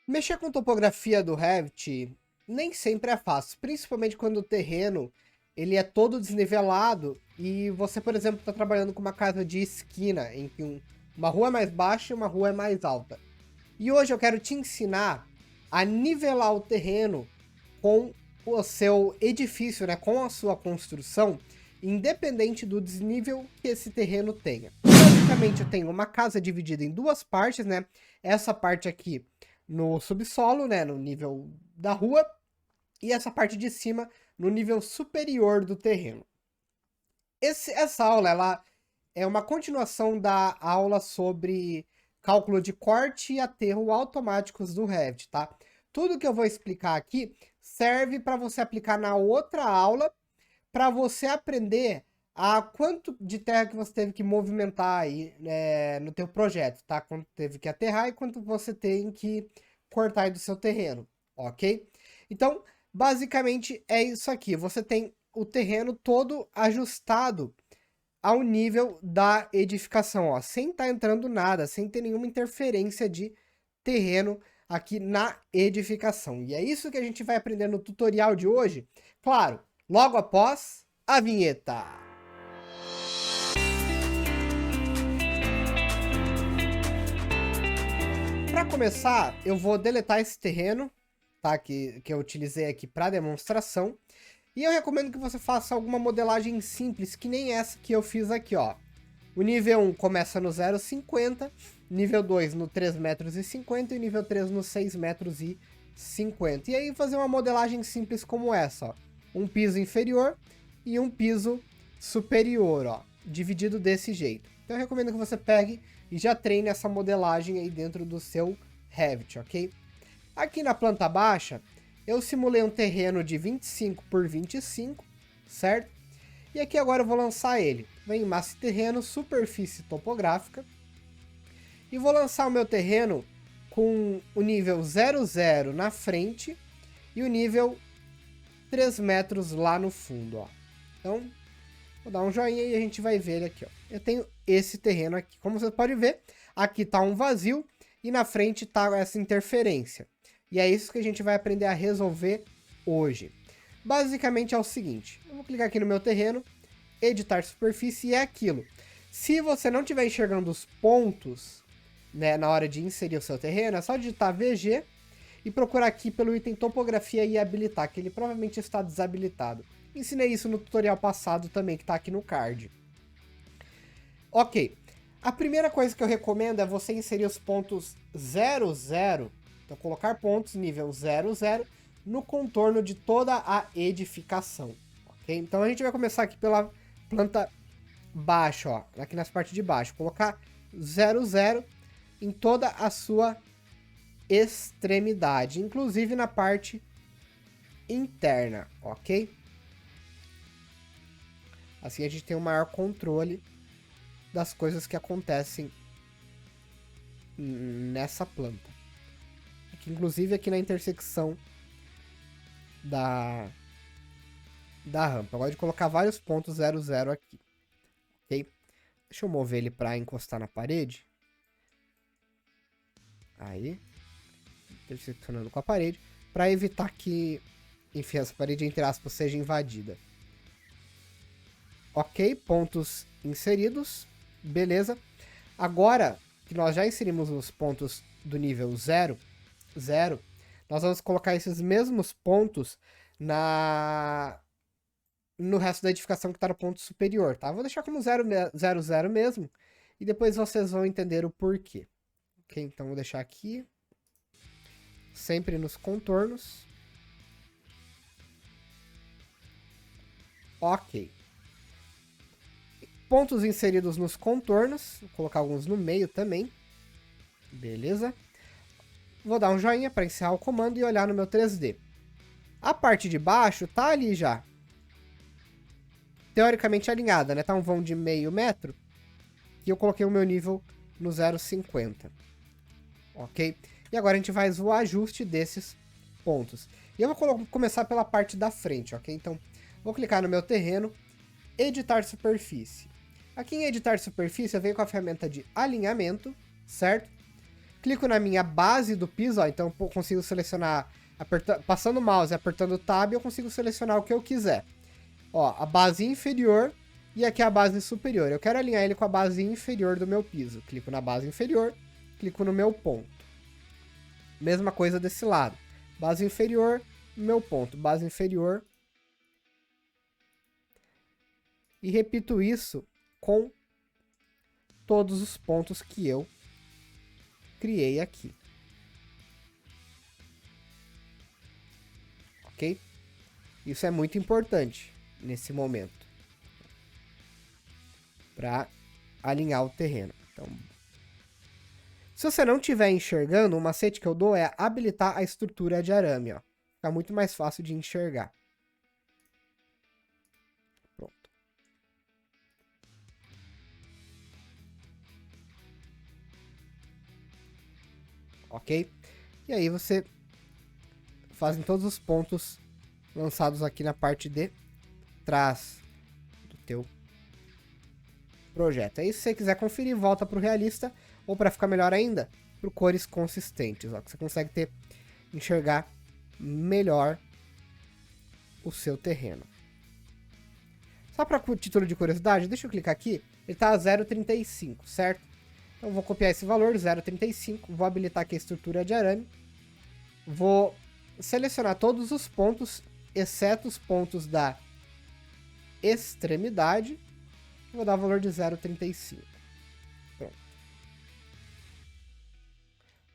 Mexer com topografia do Revit nem sempre é fácil, principalmente quando o terreno ele é todo desnivelado e você, por exemplo, está trabalhando com uma casa de esquina, em que uma rua é mais baixa e uma rua é mais alta. E hoje eu quero te ensinar a nivelar o terreno com o seu edifício, né, com a sua construção, independente do desnível que esse terreno tenha. Basicamente, eu tenho uma casa dividida em duas partes, né? Essa parte aqui no subsolo, né, no nível da rua, e essa parte de cima no nível superior do terreno. Essa aula, ela é uma continuação da aula sobre cálculo de corte e aterro automáticos do Revit, tá? Tudo que eu vou explicar aqui serve para você aplicar na outra aula, para você aprender a quanto de terra que você teve que movimentar aí, no teu projeto, tá? Quanto teve que aterrar e quanto você tem que cortar aí do seu terreno, ok? Então, basicamente é isso aqui. Você tem o terreno todo ajustado ao nível da edificação, ó, sem estar entrando nada, sem ter nenhuma interferência de terreno aqui na edificação. E é isso que a gente vai aprender no tutorial de hoje, claro, logo após a vinheta. Para começar, eu vou deletar esse terreno, tá, que eu utilizei aqui para demonstração. E eu recomendo que você faça alguma modelagem simples, que nem essa que eu fiz aqui, ó. O nível 1 começa no 0,50, nível 2 no 3,50 metros e nível 3 no 6,50 metros. E aí fazer uma modelagem simples como essa, ó. Um piso inferior e um piso superior, ó, dividido desse jeito. Então eu recomendo que você pegue e já treine essa modelagem aí dentro do seu Revit, ok? Aqui na planta baixa, eu simulei um terreno de 25 por 25, certo? E aqui agora eu vou lançar ele. Vem em massa e terreno, superfície topográfica. E vou lançar o meu terreno com o nível 00 na frente e o nível 3 metros lá no fundo, ó. Então, vou dar um joinha e a gente vai ver ele aqui, ó. Eu tenho esse terreno aqui. Como você pode ver, aqui tá um vazio e na frente tá essa interferência. E é isso que a gente vai aprender a resolver hoje. Basicamente é o seguinte, eu vou clicar aqui no meu terreno, editar superfície e é aquilo. Se você não estiver enxergando os pontos, né, na hora de inserir o seu terreno, é só digitar VG e procurar aqui pelo item topografia e habilitar, que ele provavelmente está desabilitado. Ensinei isso no tutorial passado também, que está aqui no card. Ok, a primeira coisa que eu recomendo é você inserir os pontos 00, então colocar pontos nível 00 no contorno de toda a edificação, ok? Então a gente vai começar aqui pela planta baixa, ó, aqui nas partes de baixo, colocar 00 em toda a sua extremidade, inclusive na parte interna, ok? Assim a gente tem um maior controle das coisas que acontecem nessa planta. Aqui, inclusive aqui na intersecção da rampa. Eu gosto de colocar vários pontos 00 aqui, ok? Deixa eu mover ele para encostar na parede. Aí, interseccionando com a parede, para evitar que, enfim, essa parede, entre aspas, seja invadida. Ok, pontos inseridos, beleza. Agora que nós já inserimos os pontos do nível 0, nós vamos colocar esses mesmos pontos no resto da edificação que está no ponto superior, tá? Vou deixar como 0, 0 mesmo, e depois vocês vão entender o porquê. Ok, então vou deixar aqui, sempre nos contornos. Ok. Pontos inseridos nos contornos, vou colocar alguns no meio também. Beleza? Vou dar um joinha para encerrar o comando e olhar no meu 3D. A parte de baixo tá ali já, teoricamente alinhada, né? Tá um vão de meio metro. E eu coloquei o meu nível no 0,50. Ok? E agora a gente faz o ajuste desses pontos. E eu vou começar pela parte da frente, ok? Então, vou clicar no meu terreno, editar superfície. Aqui em editar superfície, eu venho com a ferramenta de alinhamento, certo? Clico na minha base do piso, ó, então eu consigo selecionar, passando o mouse e apertando o Tab, eu consigo selecionar o que eu quiser. Ó, a base inferior e aqui a base superior. Eu quero alinhar ele com a base inferior do meu piso. Clico na base inferior, clico no meu ponto. Mesma coisa desse lado. Base inferior, meu ponto. Base inferior. E repito isso com todos os pontos que eu criei aqui. Ok? Isso é muito importante nesse momento. Para alinhar o terreno. Então, se você não estiver enxergando, o macete que eu dou é habilitar a estrutura de arame. Ó. Fica muito mais fácil de enxergar. Pronto. Ok? E aí você faz em todos os pontos lançados aqui na parte de trás do teu projeto. Aí se você quiser conferir, volta para o realista, ou para ficar melhor ainda, para cores consistentes, ó, que você consegue enxergar melhor o seu terreno. Só para título de curiosidade, deixa eu clicar aqui, ele está a 0,35, certo? Então eu vou copiar esse valor, 0,35, vou habilitar aqui a estrutura de arame, vou selecionar todos os pontos, exceto os pontos da extremidade, vou dar o valor de 0,35. Pronto.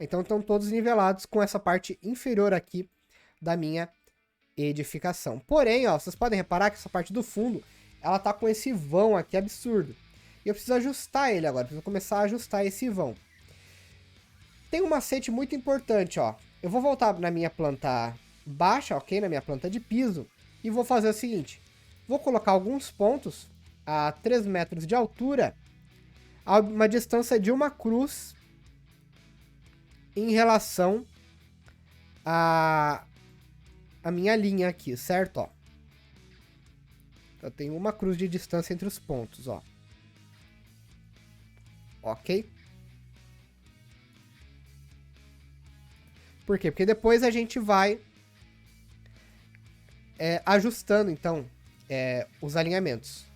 Então estão todos nivelados com essa parte inferior aqui da minha edificação. Porém, ó, vocês podem reparar que essa parte do fundo, ela tá com esse vão aqui absurdo. E eu preciso ajustar ele agora, preciso começar a ajustar esse vão. Tem um macete muito importante, ó. Eu vou voltar na minha planta baixa, ok? Na minha planta de piso. E vou fazer o seguinte. Vou colocar alguns pontos a 3 metros de altura, a uma distância de uma cruz em relação a minha linha aqui, certo? Ó. Eu tenho uma cruz de distância entre os pontos, ó. Ok? Por quê? Porque depois a gente vai ajustando, então, os alinhamentos.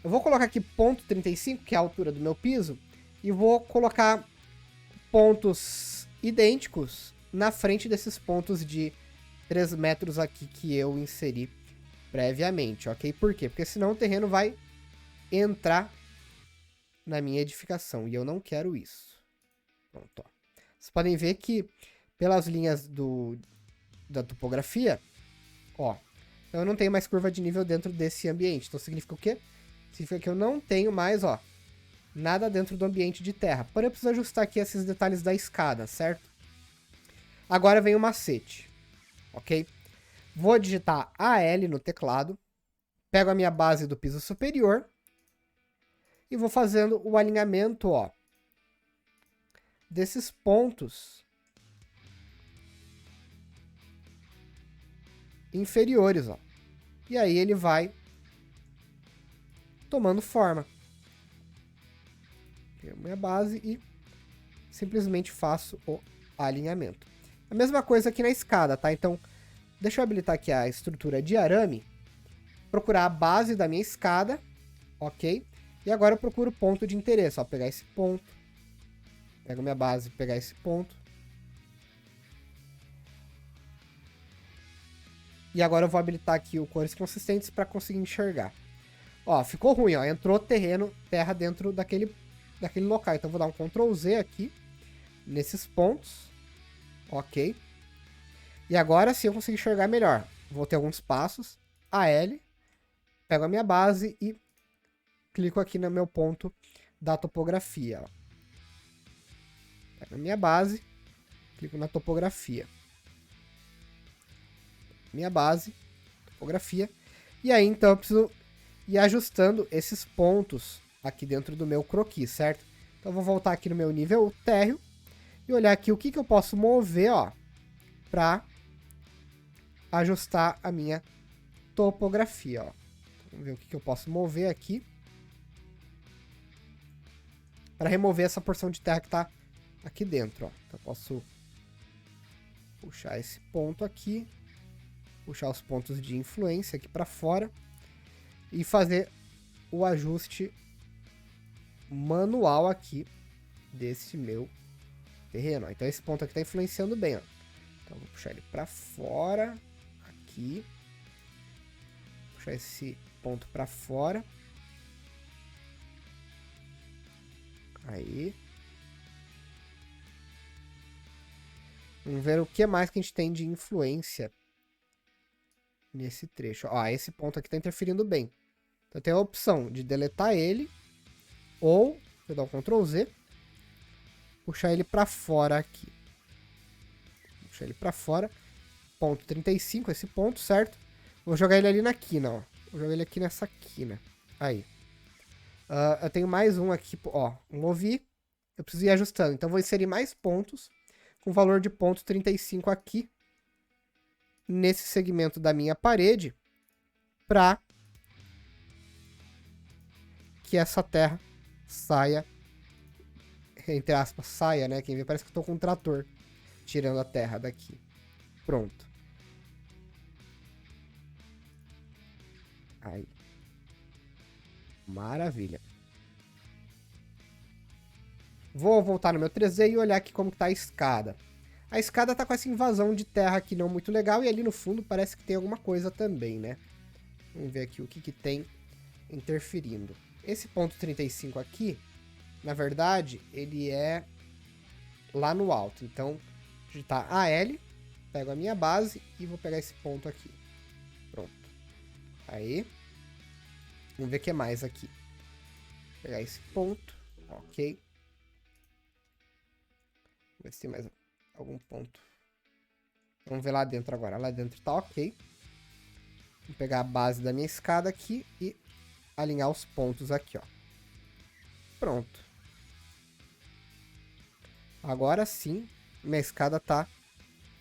Eu vou colocar aqui ponto 35, que é a altura do meu piso, e vou colocar pontos idênticos na frente desses pontos de 3 metros aqui que eu inseri previamente, ok? Por quê? Porque senão o terreno vai entrar na minha edificação, e eu não quero isso. Pronto, ó. Vocês podem ver que pelas linhas da topografia, ó, então eu não tenho mais curva de nível dentro desse ambiente. Então significa o quê? Significa que eu não tenho mais, ó, nada dentro do ambiente de terra. Porém, eu preciso ajustar aqui esses detalhes da escada, certo? Agora vem o macete, ok? Vou digitar AL no teclado, pego a minha base do piso superior e vou fazendo o alinhamento, ó, desses pontos inferiores, ó. E aí ele vai tomando forma. Pego a minha base e simplesmente faço o alinhamento. A mesma coisa aqui na escada, tá? Então, deixa eu habilitar aqui a estrutura de arame, procurar a base da minha escada, ok? E agora eu procuro o ponto de interesse, ó, pegar esse ponto, pego a minha base, pegar esse ponto. E agora eu vou habilitar aqui o cores consistentes para conseguir enxergar. Ó, ficou ruim, ó, entrou terra dentro daquele local. Então eu vou dar um Ctrl Z aqui, nesses pontos, ok? E agora sim eu consigo enxergar melhor. Vou ter alguns passos, AL, pego a minha base e clico aqui no meu ponto da topografia. Ó. Pego a minha base, clico na topografia. Minha base, topografia. E aí então eu preciso ir ajustando esses pontos aqui dentro do meu croquis, certo? Então eu vou voltar aqui no meu nível térreo e olhar aqui o que eu posso mover, ó, para ajustar a minha topografia, ó. Vamos ver o que eu posso mover aqui para remover essa porção de terra que está aqui dentro, ó. Então eu posso puxar esse ponto aqui, puxar os pontos de influência aqui para fora e fazer o ajuste manual aqui desse meu terreno. Então esse ponto aqui tá influenciando bem, ó. Então vou puxar ele para fora aqui, puxar esse ponto para fora. Aí. Vamos ver o que mais que a gente tem de influência nesse trecho. Ó, esse ponto aqui tá interferindo bem. Então tem a opção de deletar ele ou eu dar um Ctrl Z, puxar ele para fora aqui. Puxar ele para fora. Ponto 35, esse ponto, certo? Vou jogar ele ali na quina, ó. Vou jogar ele aqui nessa quina. Aí. Eu tenho mais um aqui, ó. Movi. Eu preciso ir ajustando. Então vou inserir mais pontos com valor de ponto 35 aqui nesse segmento da minha parede para que essa terra saia, entre aspas, saia, né? Quem vê parece que eu tô com um trator tirando a terra daqui. Pronto. Aí. Maravilha. Vou voltar no meu 3D e olhar aqui como que tá a escada. A escada tá com essa invasão de terra aqui não muito legal e ali no fundo parece que tem alguma coisa também, né? Vamos ver aqui o que tem interferindo. Esse ponto 35 aqui, na verdade, ele é lá no alto. Então, digitar AL, pego a minha base e vou pegar esse ponto aqui. Pronto. Aí. Vamos ver o que mais aqui. Vou pegar esse ponto. Ok. Vamos ver se tem mais algum ponto. Vamos ver lá dentro agora. Lá dentro tá ok. Vou pegar a base da minha escada aqui e alinhar os pontos aqui, ó. Pronto. Agora sim, minha escada tá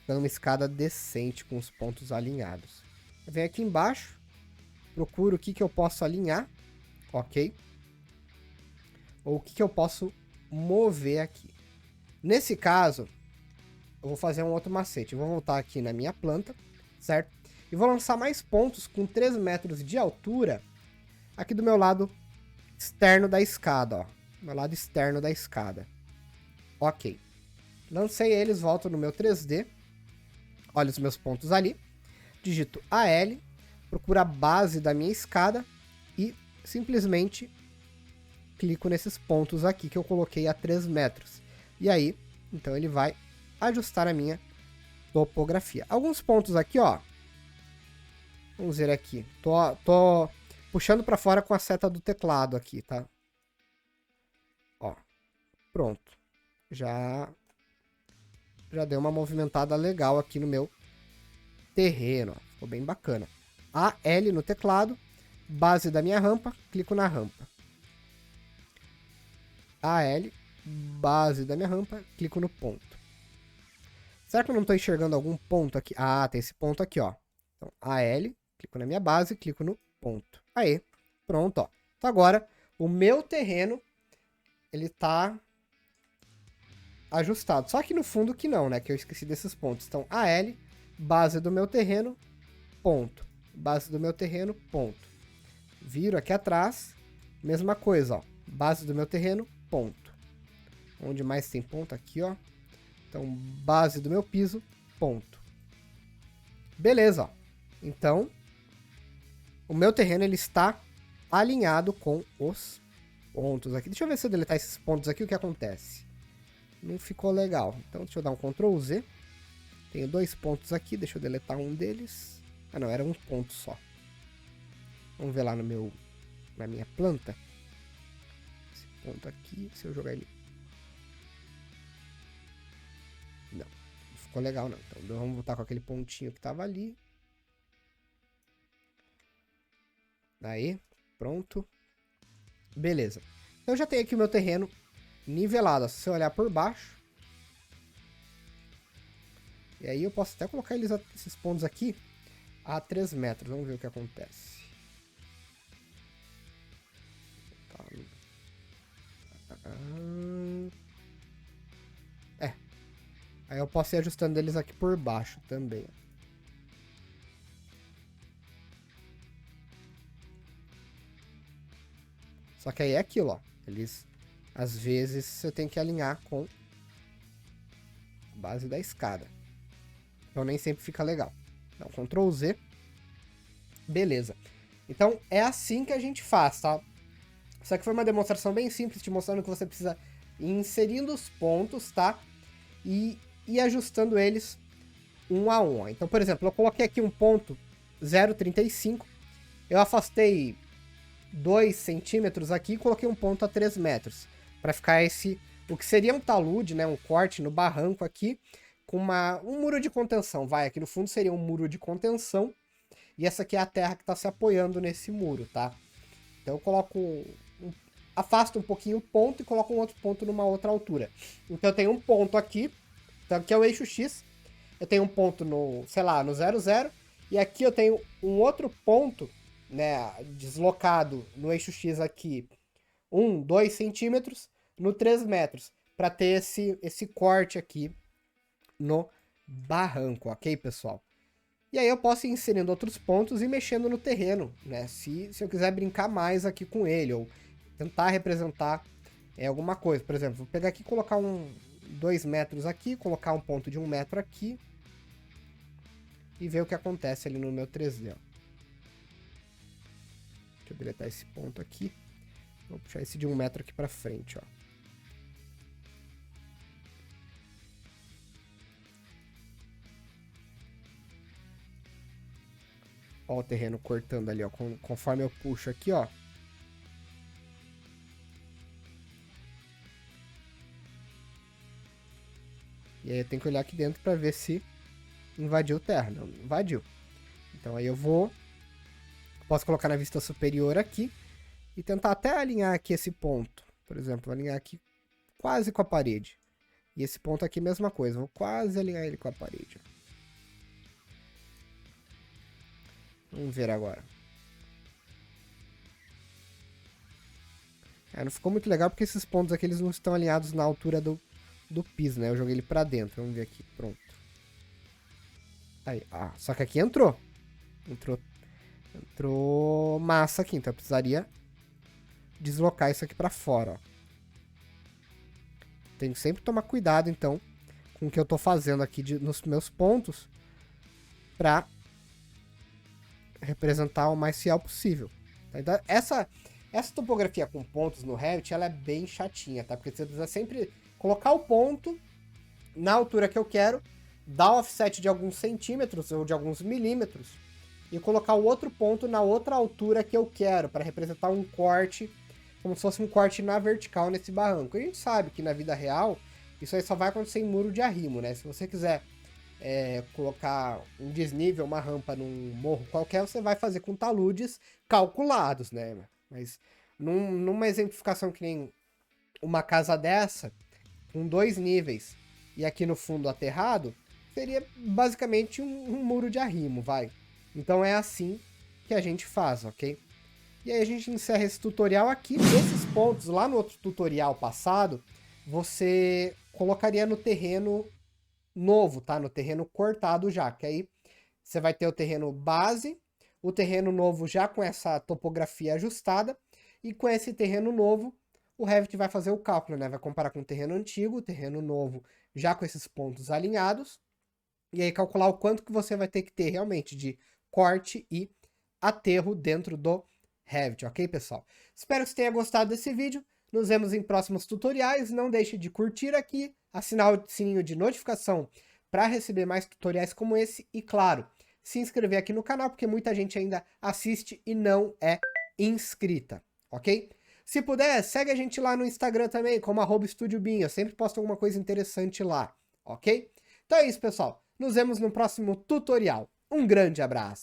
dando uma escada decente com os pontos alinhados. Eu venho aqui embaixo, procuro o que eu posso alinhar, ok? Ou o que eu posso mover aqui. Nesse caso, eu vou fazer um outro macete. Eu vou voltar aqui na minha planta, certo? E vou lançar mais pontos com 3 metros de altura aqui do meu lado externo da escada, ó. Meu lado externo da escada. Ok. Lancei eles, volto no meu 3D. Olha os meus pontos ali. Digito AL, procuro a base da minha escada e simplesmente clico nesses pontos aqui que eu coloquei a 3 metros. E aí, então ele vai ajustar a minha topografia. Alguns pontos aqui, ó. Vamos ver aqui. Tô puxando para fora com a seta do teclado aqui, tá? Ó. Pronto. Já deu uma movimentada legal aqui no meu terreno. Ó. Ficou bem bacana. AL no teclado. Base da minha rampa. Clico na rampa. AL. Base da minha rampa. Clico no ponto. Será que eu não estou enxergando algum ponto aqui? Ah, tem esse ponto aqui, ó. Então, AL. Clico na minha base. Clico no ponto. Aí. Pronto, ó. Então agora, o meu terreno, ele tá ajustado. Só que no fundo que não, né? Que eu esqueci desses pontos. Então, AL, base do meu terreno, ponto. Base do meu terreno, ponto. Viro aqui atrás, mesma coisa, ó. Base do meu terreno, ponto. Onde mais tem ponto? Aqui, ó. Então, base do meu piso, ponto. Beleza, ó. Então, o meu terreno, ele está alinhado com os pontos aqui. Deixa eu ver se eu deletar esses pontos aqui, o que acontece. Não ficou legal. Então, deixa eu dar um Ctrl Z. Tenho 2 pontos aqui, deixa eu deletar um deles. Ah, não, era um ponto só. Vamos ver lá na minha planta. Esse ponto aqui, se eu jogar ele... Não ficou legal não. Então, vamos voltar com aquele pontinho que tava ali. Aí, pronto. Beleza. Eu já tenho aqui o meu terreno nivelado. Se você olhar por baixo. E aí eu posso até colocar esses pontos aqui a 3 metros. Vamos ver o que acontece. Aí eu posso ir ajustando eles aqui por baixo também. Só que aí é aquilo, ó. Eles, às vezes, você tem que alinhar com a base da escada. Então nem sempre fica legal. Então, Ctrl Z. Beleza. Então é assim que a gente faz, tá? Isso aqui foi uma demonstração bem simples, te mostrando que você precisa ir inserindo os pontos, tá? E ir ajustando eles um a um. Então, por exemplo, eu coloquei aqui um ponto 0,35. Eu afastei 2 centímetros aqui e coloquei um ponto a 3 metros. Para ficar o que seria um talude, né? Um corte no barranco aqui, com um muro de contenção. Vai, aqui no fundo seria um muro de contenção. E essa aqui é a terra que está se apoiando nesse muro, tá? Então eu coloco afasto um pouquinho o ponto e coloco um outro ponto numa outra altura. Então eu tenho um ponto aqui, então aqui é o eixo X. Eu tenho um ponto no, sei lá, no 0, 0. E aqui eu tenho um outro ponto, né, deslocado no eixo X aqui, 1, 2 centímetros, no 3 metros. Para ter esse corte aqui no barranco, ok, pessoal? E aí eu posso ir inserindo outros pontos e mexendo no terreno, né? Se eu quiser brincar mais aqui com ele, ou tentar representar alguma coisa. Por exemplo, vou pegar aqui e colocar 2 metros aqui, colocar um ponto de 1 metro aqui. E ver o que acontece ali no meu 3D, ó. Deixa eu deletar esse ponto aqui. Vou puxar esse de 1 metro aqui pra frente, ó. Ó o terreno cortando ali, ó. Conforme eu puxo aqui, ó. E aí eu tenho que olhar aqui dentro pra ver se invadiu terra. Não, invadiu. Então aí eu posso colocar na vista superior aqui e tentar até alinhar aqui esse ponto. Por exemplo, vou alinhar aqui quase com a parede. E esse ponto aqui, mesma coisa. Vou quase alinhar ele com a parede. Vamos ver agora. Não ficou muito legal porque esses pontos aqui eles não estão alinhados na altura do piso, né? Eu joguei ele pra dentro. Vamos ver aqui. Pronto. Aí, só que aqui entrou. Entrou massa aqui, então eu precisaria deslocar isso aqui pra fora, ó. Tenho que sempre tomar cuidado, então, com o que eu tô fazendo aqui nos meus pontos pra representar o mais fiel possível. Então, essa topografia com pontos no Revit, ela é bem chatinha, tá? Porque você precisa sempre colocar o ponto na altura que eu quero, dar o offset de alguns centímetros ou de alguns milímetros e colocar o outro ponto na outra altura que eu quero, para representar um corte, como se fosse um corte na vertical nesse barranco. A gente sabe que na vida real, isso aí só vai acontecer em muro de arrimo, né? Se você quiser colocar um desnível, uma rampa num morro qualquer, você vai fazer com taludes calculados, né? Mas numa exemplificação que nem uma casa dessa, com 2 níveis e aqui no fundo aterrado, seria basicamente um muro de arrimo, vai. Então é assim que a gente faz, ok? E aí a gente encerra esse tutorial aqui. Esses pontos lá no outro tutorial passado, você colocaria no terreno novo, tá? No terreno cortado já, que aí você vai ter o terreno base, o terreno novo já com essa topografia ajustada, e com esse terreno novo, o Revit vai fazer o cálculo, né? Vai comparar com o terreno antigo, o terreno novo já com esses pontos alinhados, e aí calcular o quanto que você vai ter que ter realmente de corte e aterro dentro do Revit, ok, pessoal? Espero que você tenha gostado desse vídeo. Nos vemos em próximos tutoriais. Não deixe de curtir aqui, assinar o sininho de notificação para receber mais tutoriais como esse e, claro, se inscrever aqui no canal, porque muita gente ainda assiste e não é inscrita, ok? Se puder, segue a gente lá no Instagram também, como @estudiobin. Eu sempre posto alguma coisa interessante lá, ok? Então é isso, pessoal. Nos vemos no próximo tutorial. Um grande abraço!